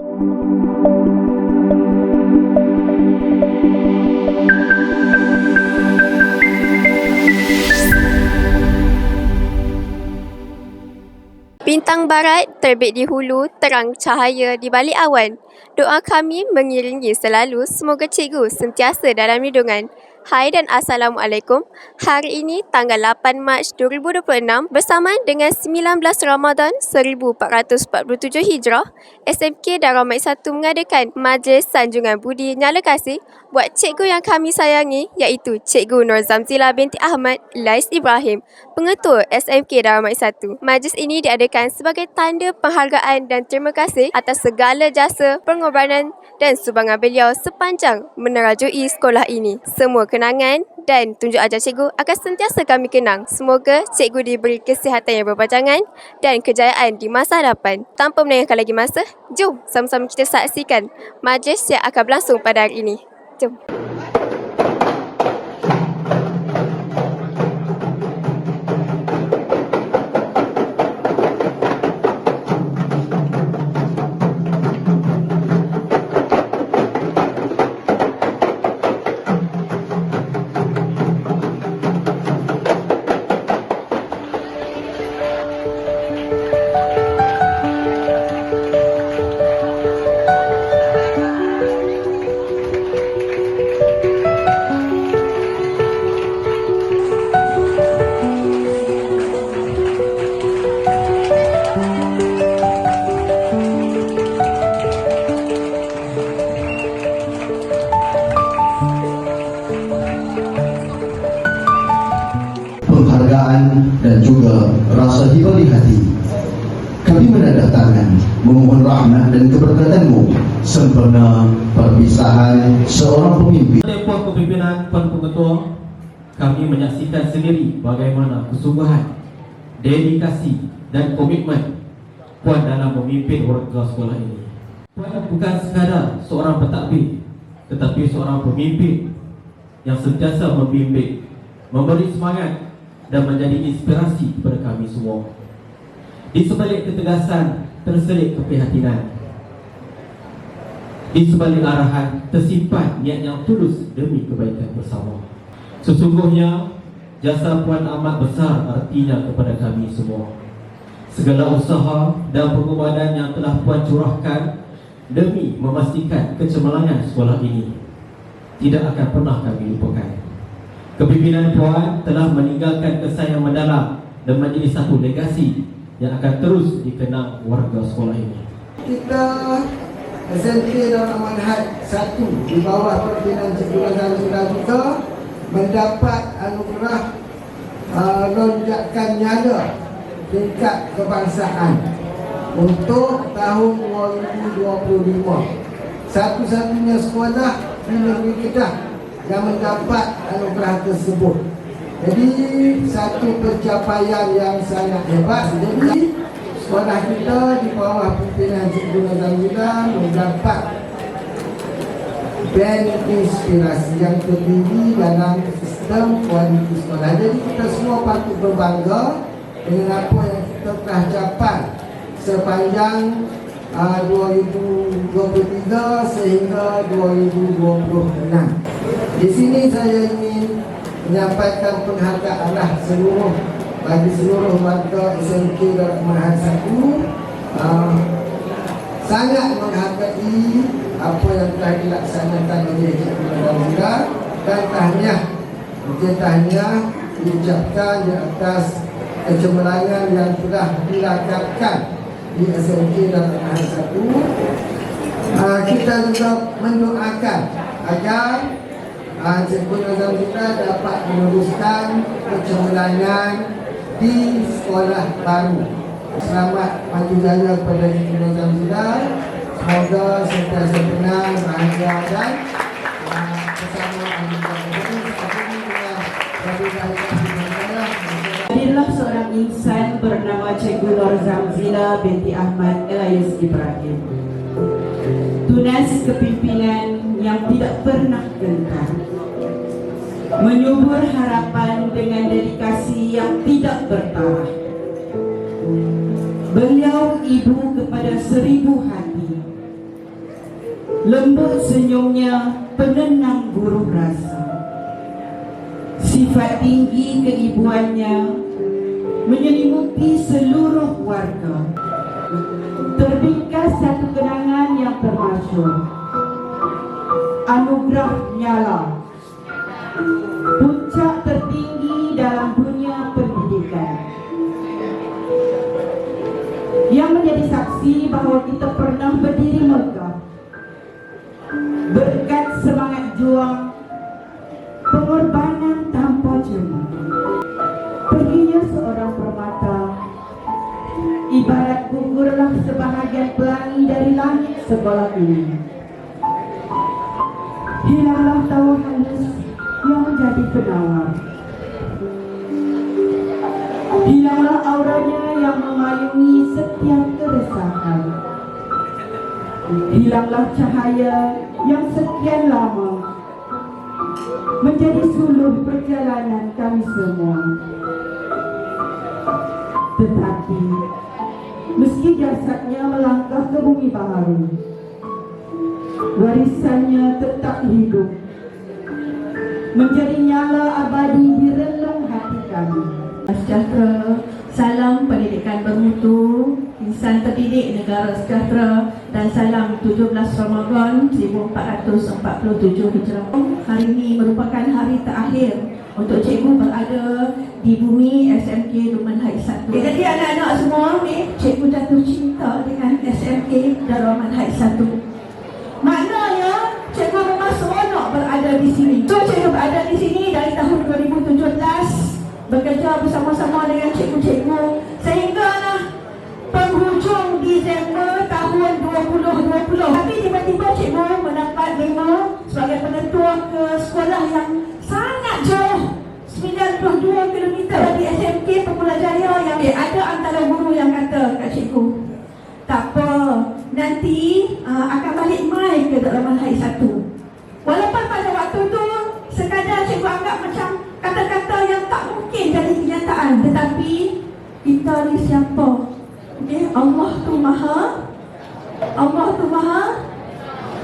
Bintang barat terbit di hulu, terang cahaya di balik awan. Doa kami mengiringi selalu, semoga cikgu sentiasa dalam lindungan. Hai dan Assalamualaikum. Hari ini tanggal 8 Mac 2026 bersamaan dengan 19 Ramadan 1447 Hijrah, SMK Darul Maid 1 mengadakan Majlis Sanjungan Budi Nyala Kasih buat cikgu yang kami sayangi, iaitu Cikgu Nur Zamzila binti Ahmad Lais Ibrahim, Pengetua SMK Darul Maid 1. Majlis ini diadakan sebagai tanda penghargaan dan terima kasih atas segala jasa, pengorbanan dan sumbangan beliau sepanjang menerajui sekolah ini. Semua kenangan dan tunjuk ajar cikgu akan sentiasa kami kenang. Semoga cikgu diberi kesihatan yang berpanjangan dan kejayaan di masa hadapan. Tanpa melengahkan lagi masa, jom sama-sama kita saksikan majlis yang akan berlangsung pada hari ini. Jom. Penghargaan dan juga rasa hiba di hati, kami menandatangan memohon rahmat dan keberkatanmu sempena perpisahan seorang pemimpin. Puan Kepimpinan Puan Pengetua, kami menyaksikan sendiri bagaimana kesungguhan, dedikasi dan komitmen Puan dalam memimpin warga sekolah ini. Puan bukan sekadar seorang pentadbir, tetapi seorang pemimpin yang sentiasa membimbing, memberi semangat dan menjadi inspirasi kepada kami semua. Di sebalik ketegasan terselit keprihatinan, di sebalik arahan tersimpan niat yang tulus demi kebaikan bersama. Sesungguhnya jasa Puan amat besar artinya kepada kami semua. Segala usaha dan pengorbanan yang telah Puan curahkan demi memastikan kecemerlangan sekolah ini tidak akan pernah kami lupakan. Kepimpinan Puan telah meninggalkan kesan yang mendalam dan menjadi satu legasi yang akan terus dikenang warga sekolah ini. Kita SMK Darul Maid 1 di bawah pimpinan Cikgu Zamzila kita mendapat anugerah lonjakan nyala tingkat kebangsaan untuk tahun 2025. Satu-satunya sekolah di negeri Kedah yang mendapat anugerah tersebut. Jadi satu pencapaian yang sangat hebat. Jadi sekolah kita di bawah pimpinan Cikgu Zamzila mendapat band inspirasi yang tertinggi dalam sistem kualiti sekolah. Jadi kita semua patut berbangga dengan apa yang kita telah capai sepanjang 2023 sehingga 2026. Di sini saya ingin menyampaikan penghargaan bagi seluruh warga SMK Darul Maid 1. Sangat menghargai apa yang telah dilaksanakan oleh Cikgu Zamzila dan tahniah diucapkan di atas kecemerlangan yang telah dilakukan di SMK Darul Maid 1. Kita juga mendoakan agar Cikgu Zamzila dapat meneruskan kecemerlangan di sekolah baru. Selamat maju jaya kepada Cikgu Zamzila. Semoga sentiasa tenang, bahagia dan bersama Adalah seorang insan bernama Cikgu Nur Zamzila binti Ahmad Lais Ibrahim. Tunas kepimpinan yang tidak pernah gentar, menyubur harapan dengan dedikasi yang tidak bertaraf. Beliau ibu kepada 1000 hati, Lembut senyumnya penenang guruh rasa. Sifat tinggi keibuannya menyelimuti seluruh warga. Terbingkas satu kenangan yang termasyhur, anugerah nyala, puncak tertinggi dalam dunia pendidikan, yang menjadi saksi bahawa kita pernah berdiri megah berkat semangat juang, pengorbanan tanpa jemu. Perginya seorang permata ibarat gugurlah sebahagian pelangi dari langit sekolah ini. Hilanglah tawa halus yang menjadi penawar. Hilanglah auranya yang memayungi setiap keresahan. Hilanglah cahaya yang sekian lama menjadi suluh perjalanan kami semua. Tetapi meski jasadnya melangkah ke bumi baharu, warisannya tetap hidup, menjadi nyala abadi di relung hati kami. Sejahtera, salam pendidikan bermutu, insan terdidik negara sejahtera, dan salam 17 Ramadan 1447 Hijrah. Hari ini merupakan hari terakhir untuk cikgu berada di bumi SMK Lumen Heights 1. Jadi anak-anak semua ni, cikgu jatuh cinta dengan SMK Lumen Heights 1. Maknanya cikgu memang seronok berada di sini. So cikgu berada di sini dari tahun 2017, bekerja bersama-sama dengan cikgu-cikgu sehinggalah penghujung Disember tahun 2020. Tapi tiba-tiba cikgu mendapat memo sebagai penentua ke sekolah yang sangat jauh, 92 km dari SMK Pepulajaya, yang ada antara guru yang kata kat cikgu, tak apa, nanti akan balik mai ke Lumen Heights 1. Walaupun pada waktu tu sekadar cikgu anggap macam kata-kata yang tak mungkin jadi kenyataan, tetapi kita ni siapa? Okay? Allah tu maha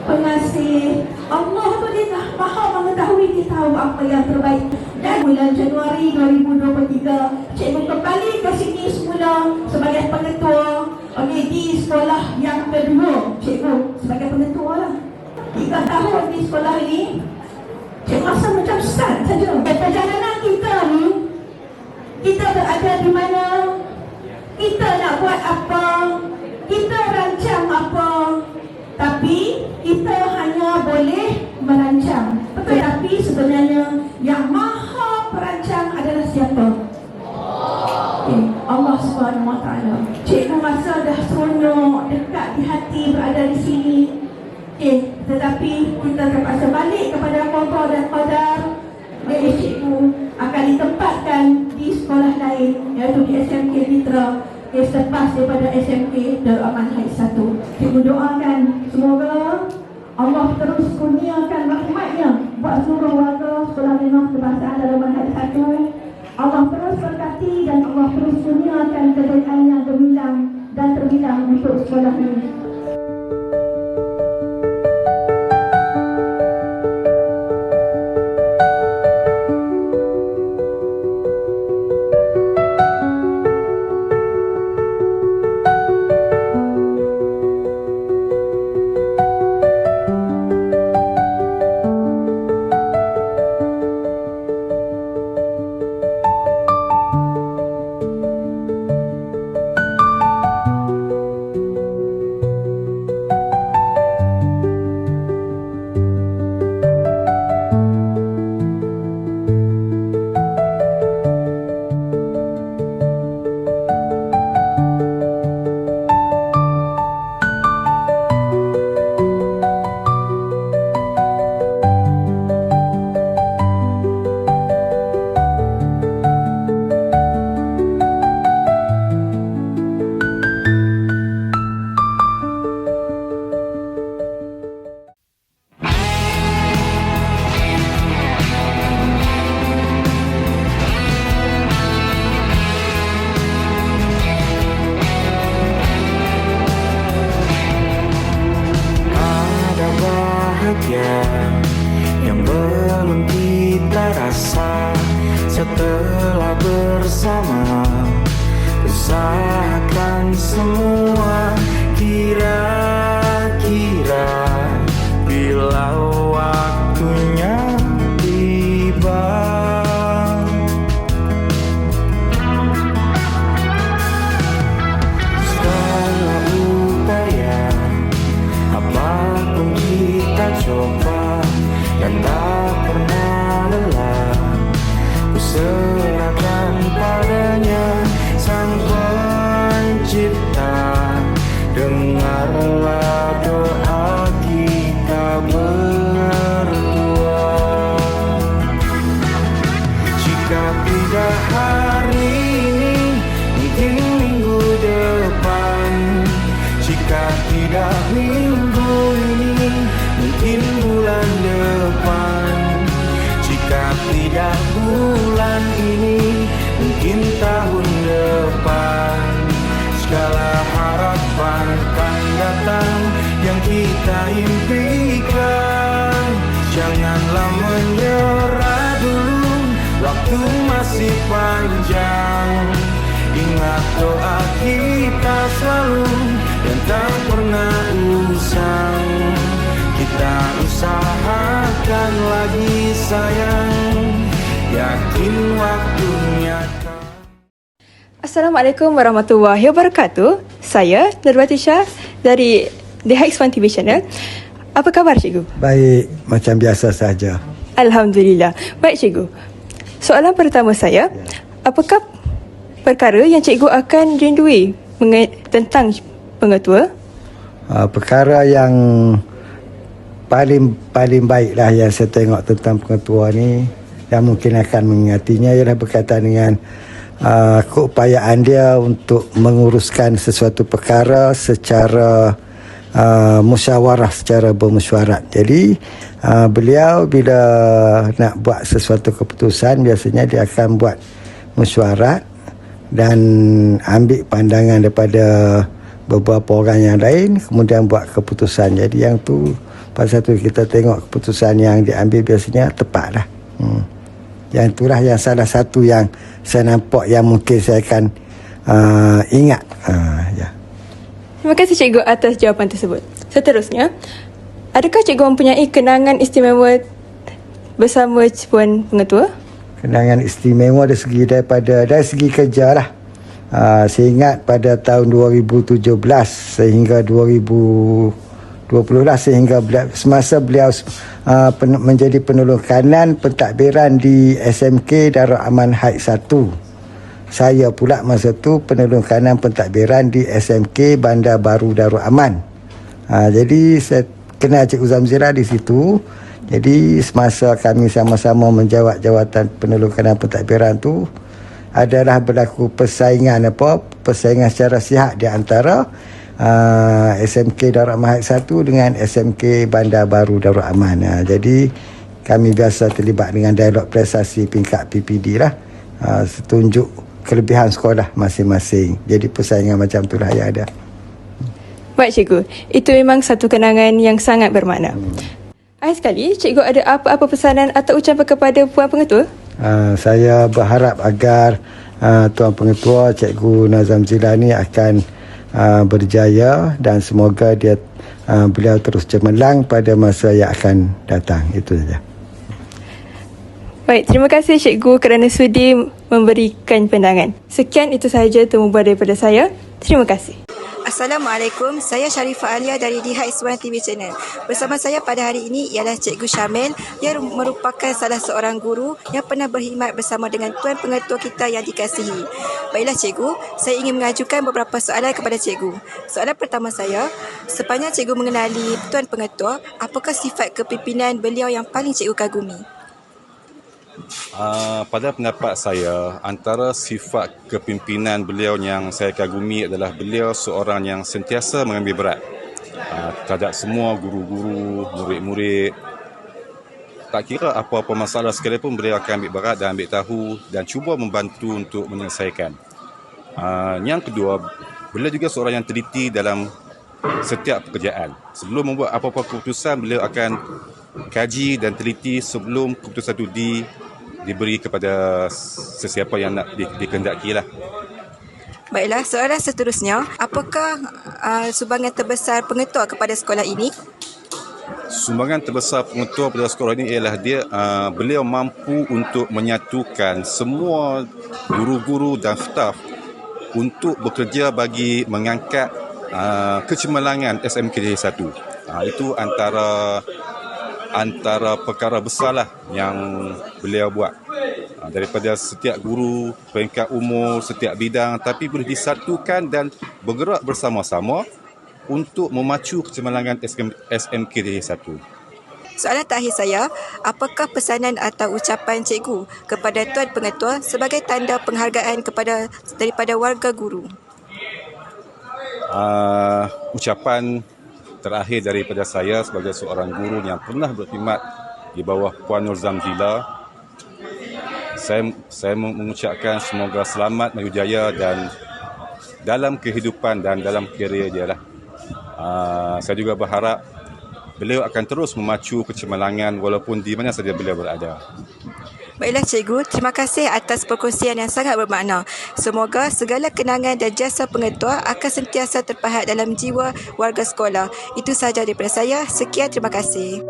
pengasih. Allah tu dia dah maha mengetahui, dia tahu apa yang terbaik. Dan bulan Januari 2023, cikgu kembali ke sini semula sebagai pengetua, di sekolah yang kedua. Cikgu sebagai pengetua lah 3 tahun di sekolah ini. Cikgu rasa macam start saja. Perjalanan kita ni, kita berada di mana, kita nak buat apa, kita rancang apa, tapi kita hanya boleh merancang. Betul, tapi sebenarnya yang maha perancang adalah siapa? Allah Subhanahu Wa Taala. Cikgu rasa dah seronok, dekat di hati berada di sini. Tetapi kita terpaksa balik kepada qada dan qadar. Cikgu akan ditempatkan di sekolah lain, iaitu di SMK Mitra. Selepas daripada SMK Darul Aman Heights 1, cikgu doakan semoga Allah terus kurniakan rahmatnya buat seluruh warga sekolah menengah kebangsaan Darul Aman Heights 1. Allah terus berkati dan Allah terus kurniakan kejayaan yang gemilang dan terbilang untuk sekolah ini. bahagia yang belum kita rasa setelah bersama. Usahakan semua, kira-kira bila waktunya tiba. Segala upaya apapun kita coba dan tak pernah lelah, ku serahkan padanya Sang Pencipta. Dengarlah doa kita berdua. Jika tidak hari ini, mungkin minggu depan. Jika tidak minggu ini, mungkin bulan depan. Jika tidak bulan ini, mungkin tahun depan. Segala harapan kan datang yang kita impikan. Janganlah menyerah dulu, waktu masih panjang. Ingat doa kita selalu dan tak pernah usang. Kita usahakan lagi sayang, yakin waktunya. Assalamualaikum warahmatullahi wabarakatuh. Saya Nurwati Shah dari The Heights One TV Channel. Apa khabar cikgu? Baik, macam biasa saja. Alhamdulillah. Baik cikgu. Soalan pertama saya, apakah perkara yang cikgu akan rindui tentang pengetua? Perkara yang paling baiklah yang saya tengok tentang pengetua ni, yang mungkin akan mengingatinya ialah berkaitan dengan keupayaan dia untuk menguruskan sesuatu perkara secara musyawarah, secara bermesyuarat. Jadi beliau bila nak buat sesuatu keputusan, biasanya dia akan buat mesyuarat dan ambil pandangan daripada beberapa orang yang lain, kemudian buat keputusan. Jadi yang tu, pasal tu kita tengok keputusan yang diambil biasanya tepatlah. Yang itulah yang salah satu yang saya nampak yang mungkin saya akan ingat. Ya. Terima kasih cikgu atas jawapan tersebut. Seterusnya, adakah cikgu mempunyai kenangan istimewa bersama Puan Pengetua? Kenangan istimewa dari segi kerja lah. Saya ingat pada tahun 2017 sehingga 2020 lah, sehingga semasa beliau menjadi penolong kanan pentadbiran di SMK Darul Aman Heights 1. Saya pula masa tu penolong kanan pentadbiran di SMK Bandar Baru Darul Aman. Jadi saya kenal Cikgu Zamzila di situ. Jadi semasa kami sama-sama menjawat jawatan penolong kanan pentadbiran tu, adalah berlaku persaingan secara sihat di antara SMK Darul Aman Heights 1 dengan SMK Bandar Baru Darul Aman. Jadi kami biasa terlibat dengan dialog prestasi tingkat PPD lah, setunjuk kelebihan sekolah masing-masing. Jadi persaingan macam itulah yang ada. Baik cikgu, itu memang satu kenangan yang sangat bermakna. Akhir sekali, cikgu ada apa-apa pesanan atau ucapan kepada Puan Pengetua? Saya berharap agar Tuan Pengetua Cikgu Nazam Zilani akan berjaya dan semoga beliau terus cemerlang pada masa yang akan datang. Itu saja. Baik, terima kasih cikgu kerana sudi memberikan pandangan. Sekian, itu sahaja temu daripada saya. Terima kasih. Assalamualaikum, saya Sharifah Alia dari The Heights One TV Channel. Bersama saya pada hari ini ialah Cikgu Syamil yang merupakan salah seorang guru yang pernah berkhidmat bersama dengan Tuan Pengetua kita yang dikasihi. Baiklah cikgu, saya ingin mengajukan beberapa soalan kepada cikgu. Soalan pertama saya, sepanjang cikgu mengenali Tuan Pengetua, apakah sifat kepimpinan beliau yang paling cikgu kagumi? Pada pendapat saya, antara sifat kepimpinan beliau yang saya kagumi adalah beliau seorang yang sentiasa mengambil berat terhadap semua guru-guru, murid-murid. Tak kira apa-apa masalah sekalipun, beliau akan ambil berat dan ambil tahu dan cuba membantu untuk menyelesaikan. Yang kedua, beliau juga seorang yang teliti dalam setiap pekerjaan. Sebelum membuat apa-apa keputusan, beliau akan kaji dan teliti sebelum keputusan itu diberi kepada sesiapa yang nak dikehendaki lah. Baiklah, soalan seterusnya, apakah sumbangan terbesar pengetua kepada sekolah ini? Sumbangan terbesar pengetua pada sekolah ini ialah beliau mampu untuk menyatukan semua guru-guru dan staf untuk bekerja bagi mengangkat kecemerlangan SMK 1. Itu antara perkara besarlah yang beliau buat. Daripada setiap guru, peringkat umur, setiap bidang, tapi boleh disatukan dan bergerak bersama-sama untuk memacu kecemerlangan SMK 1. Soalan terakhir saya, apakah pesanan atau ucapan cikgu kepada Tuan Pengetua sebagai tanda penghargaan daripada warga guru? Ucapan terakhir daripada saya sebagai seorang guru yang pernah berkhidmat di bawah Puan Nur Zamzila, saya mengucapkan semoga selamat, maju jaya dan dalam kehidupan dan dalam kerjaya dia lah. Saya juga berharap beliau akan terus memacu kecemerlangan walaupun di mana saja beliau berada. Baiklah cikgu, terima kasih atas perkongsian yang sangat bermakna. Semoga segala kenangan dan jasa pengetua akan sentiasa terpahat dalam jiwa warga sekolah. Itu sahaja daripada saya. Sekian, terima kasih.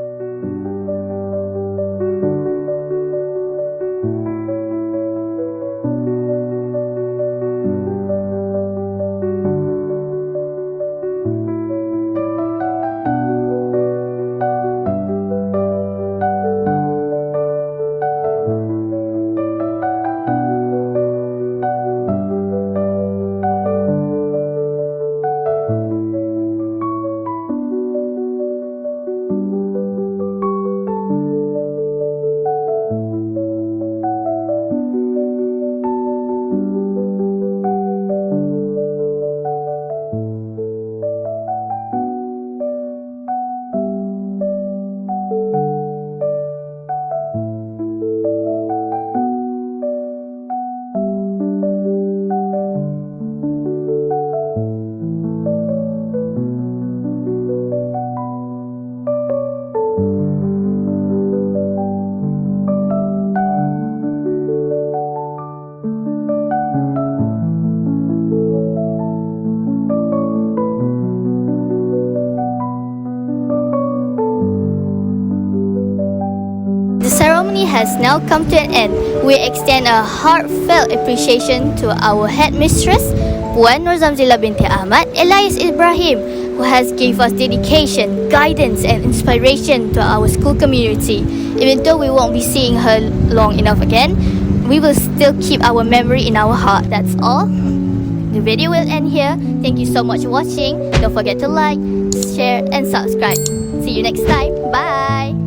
The ceremony has now come to an end. We extend a heartfelt appreciation to our headmistress, Puan Nur Zamzila binti Ahmad Elias Ibrahim, who has given us dedication, guidance and inspiration to our school community. Even though we won't be seeing her long enough again, we will still keep our memory in our heart. That's all. The video will end here. Thank you so much for watching. Don't forget to like, share and subscribe. See you next time. Bye.